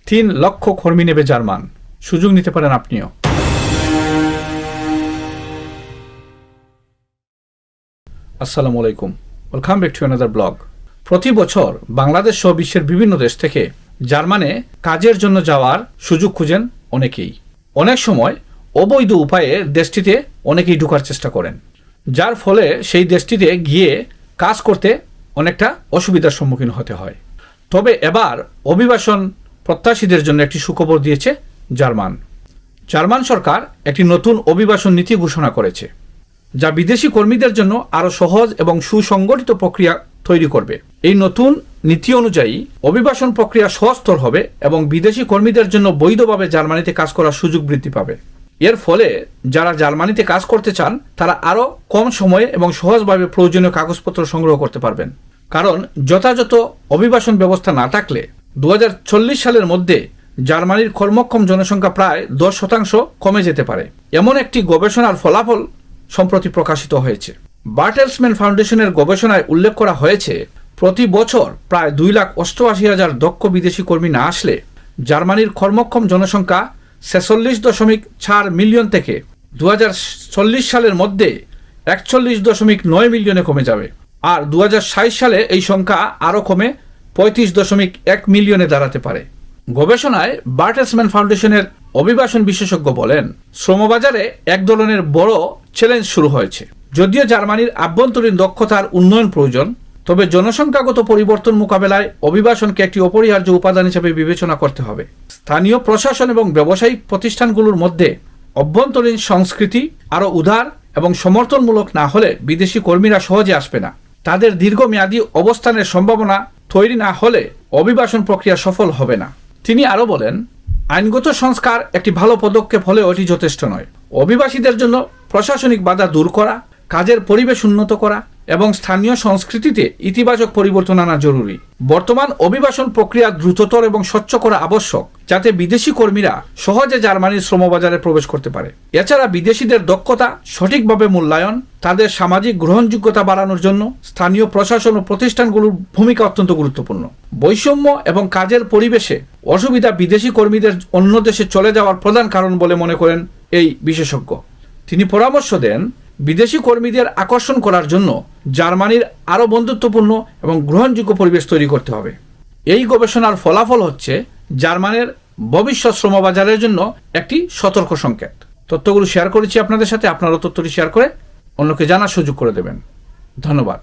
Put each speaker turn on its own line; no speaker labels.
3 লক্ষ কর্মী নেবে জার্মান। সুযোগ নিতে পারেন আপনিও। আসসালামু আলাইকুম, welcome back to another blog. প্রতি বছর বাংলাদেশ সহ বিশ্বের বিভিন্ন দেশ থেকে জার্মানে কাজের জন্য যাওয়ার সুযোগ খুঁজেন অনেকেই। অনেক সময় অবৈধ উপায়ে দেশটিতে অনেকেই ঢোকার চেষ্টা করেন, যার ফলে সেই দেশটিতে গিয়ে কাজ করতে অনেকটা অসুবিধার সম্মুখীন হতে হয়। তবে এবার অভিবাসন প্রত্যাশীদের জন্য একটি সুখবর দিয়েছে জার্মান সরকার একটি নতুন অভিবাসন নীতি ঘোষণা করেছে, যা বিদেশি কর্মীদের জন্য আরও সহজ এবং সুসংগঠিত প্রক্রিয়া তৈরি করবে। এই নতুন নীতি অনুযায়ী অভিবাসন প্রক্রিয়া সহজতর হবে এবং বিদেশি কর্মীদের জন্য বৈধভাবে জার্মানিতে কাজ করার সুযোগ বৃদ্ধি পাবে। এর ফলে যারা জার্মানিতে কাজ করতে চান তারা আরও কম সময়ে এবং সহজভাবে প্রয়োজনীয় কাগজপত্র সংগ্রহ করতে পারবেন। কারণ যথাযথ অভিবাসন ব্যবস্থা না থাকলে 2040 সালের মধ্যে জার্মানির কর্মক্ষম জনসংখ্যা প্রায় 10% কমে যেতে পারে। এমন একটি গবেষণার ফলাফল সম্প্রতি প্রকাশিত হয়েছে। বার্টেলসম্যান ফাউন্ডেশনের গবেষণায় উল্লেখ করা হয়েছে, প্রতি বছর প্রায় 2,88,000 দক্ষ বিদেশি কর্মী না আসলে জার্মানির কর্মক্ষম জনসংখ্যা 46.4 মিলিয়ন থেকে 2040 সালের মধ্যে 41.9 মিলিয়নে কমে যাবে। আর 2060 সালে এই সংখ্যা আরও কমে 35.1 মিলিয়নে দাঁড়াতে পারে। গবেষণায় বার্টেলসম্যান ফাউন্ডেশনের অভিবাসন বিশেষজ্ঞ বলেন, শ্রমবাজারে এক ধরনের বড় চ্যালেঞ্জ শুরু হয়েছে। যদিও জার্মানির আভ্যন্তরীণ দক্ষতার উন্নয়ন প্রয়োজন, তবে জনসংখ্যাগত পরিবর্তন মোকাবেলায় অভিবাসনকে একটি অপরিহার্য উপাদান হিসেবে বিবেচনা করতে হবে। স্থানীয় প্রশাসন এবং ব্যবসায়িক প্রতিষ্ঠানগুলোর মধ্যে অভ্যন্তরীণ সংস্কৃতি আরও উদার এবং সমর্থনমূলক না হলে বিদেশি কর্মীরা সহজে আসবে না। তাদের দীর্ঘমেয়াদী অবস্থানের সম্ভাবনা তৈরি না হলে অভিবাসন প্রক্রিয়া সফল হবে না। তিনি আরও বলেন, আইনগত সংস্কার একটি ভালো পদক্ষেপ হলেও এটি যথেষ্ট নয়। অভিবাসীদের জন্য প্রশাসনিক বাধা দূর করা, কাজের পরিবেশ উন্নত করা এবং স্থানীয় সংস্কৃতিতে ইতিবাচক পরিবর্তন আনা জরুরি। বর্তমান অভিবাসন প্রক্রিয়া দ্রুততর এবং স্বচ্ছ করা আবশ্যক, যাতে বিদেশি কর্মীরা সহজে জার্মানির শ্রমবাজারে প্রবেশ করতে পারে। এছাড়া বিদেশিদের দক্ষতা সঠিকভাবে মূল্যায়ন, তাদের সামাজিক গ্রহণযোগ্যতা বাড়ানোর জন্য স্থানীয় প্রশাসন ও প্রতিষ্ঠানগুলোর ভূমিকা অত্যন্ত গুরুত্বপূর্ণ। বৈষম্য এবং কাজের পরিবেশে অসুবিধা বিদেশি কর্মীদের অন্য দেশে চলে যাওয়ার প্রধান কারণ বলে মনে করেন এই বিশেষজ্ঞ। তিনি পরামর্শ দেন, বিদেশি কর্মীদের আকর্ষণ করার জন্য জার্মানির আরও বন্ধুত্বপূর্ণ এবং গ্রহণযোগ্য পরিবেশ তৈরি করতে হবে। এই গবেষণার ফলাফল হচ্ছে জার্মানের ভবিষ্যৎ শ্রমবাজারের জন্য একটি সতর্ক সংকেত। তথ্যগুলো শেয়ার করেছি আপনাদের সাথে, আপনারাও তথ্যটি শেয়ার করে অন্যকে জানার সুযোগ করে দেবেন। ধন্যবাদ।